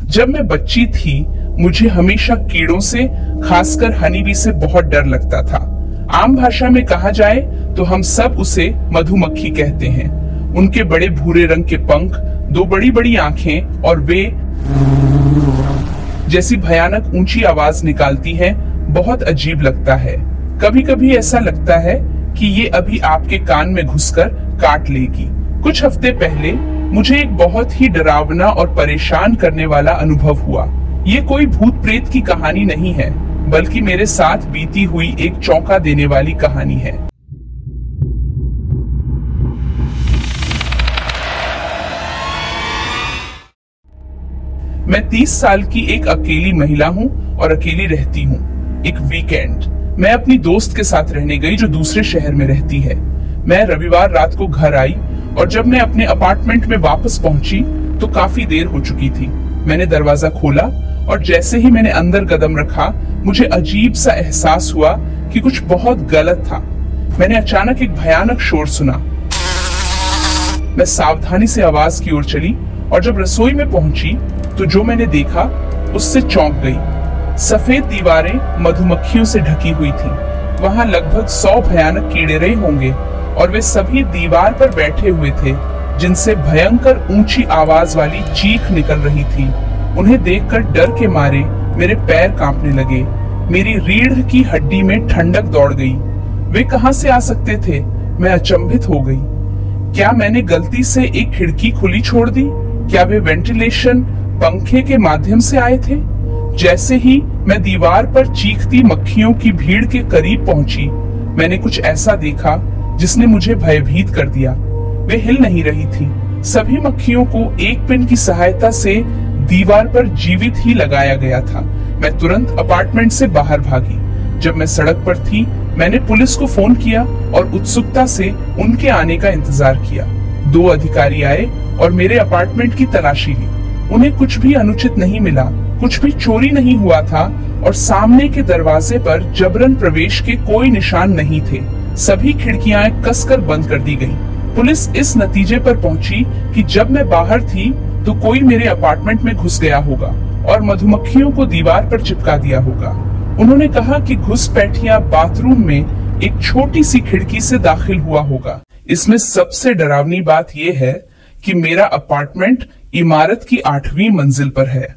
जब मैं बच्ची थी मुझे हमेशा कीड़ों से, खासकर हनीबी से बहुत डर लगता था। आम भाषा में कहा जाए तो हम सब उसे मधुमक्खी कहते हैं। उनके बड़े भूरे रंग के पंख, दो बड़ी बड़ी आंखें और वे जैसी भयानक ऊंची आवाज निकालती हैं, बहुत अजीब लगता है। कभी कभी ऐसा लगता है कि ये अभी आपके कान में घुसकर काट लेगी। कुछ हफ्ते पहले मुझे एक बहुत ही डरावना और परेशान करने वाला अनुभव हुआ। ये कोई भूत प्रेत की कहानी नहीं है, बल्कि मेरे साथ बीती हुई एक चौंका देने वाली कहानी है। मैं 30 साल की एक अकेली महिला हूँ और अकेली रहती हूँ। एक वीकेंड मैं अपनी दोस्त के साथ रहने गई जो दूसरे शहर में रहती है। मैं रविवार रात को घर आई और जब मैं अपने अपार्टमेंट में वापस पहुंची तो काफी देर हो चुकी थी। मैंने दरवाजा खोला और जैसे ही मैंने अंदर कदम रखा मुझे अजीब सा एहसास हुआ कि कुछ बहुत गलत था। मैंने अचानक एक भयानक शोर सुना। मैं सावधानी से आवाज की ओर चली और जब रसोई में पहुंची तो जो मैंने देखा उससे चौंक गई। सफेद दीवारें मधुमक्खियों से ढकी हुई थी। वहां लगभग 100 भयानक कीड़े रहे होंगे और वे सभी दीवार पर बैठे हुए थे, जिनसे भयंकर ऊंची आवाज वाली चीख निकल रही थी। उन्हें देखकर डर के मारे मेरे पैर कांपने लगे। मेरी रीढ़ की हड्डी में ठंडक दौड़ गई। वे कहां से आ सकते थे? मैं अचंभित हो गई। क्या मैंने गलती से एक खिड़की खुली छोड़ दी? क्या वे वेंटिलेशन पंखे के माध्यम से आए थे? जैसे ही मैं दीवार पर चीखती मक्खियों की भीड़ के करीब पहुंची, मैंने कुछ ऐसा देखा जिसने मुझे भयभीत कर दिया। वे हिल नहीं रही थी। सभी मक्खियों को एक पिन की सहायता से दीवार पर जीवित ही लगाया गया था। मैं तुरंत अपार्टमेंट से बाहर भागी। जब मैं सड़क पर थी मैंने पुलिस को फोन किया और उत्सुकता से उनके आने का इंतजार किया। 2 अधिकारी आए और मेरे अपार्टमेंट की तलाशी ली। उन्हें कुछ भी अनुचित नहीं मिला, कुछ भी चोरी नहीं हुआ था और सामने के दरवाजे पर जबरन प्रवेश के कोई निशान नहीं थे। सभी खिड़कियां कसकर बंद कर दी गईं। पुलिस इस नतीजे पर पहुंची कि जब मैं बाहर थी तो कोई मेरे अपार्टमेंट में घुस गया होगा और मधुमक्खियों को दीवार पर चिपका दिया होगा। उन्होंने कहा कि घुसपैठिया बाथरूम में एक छोटी सी खिड़की से दाखिल हुआ होगा। इसमें सबसे डरावनी बात यह है कि मेरा अपार्टमेंट इमारत की 8वीं मंजिल पर है।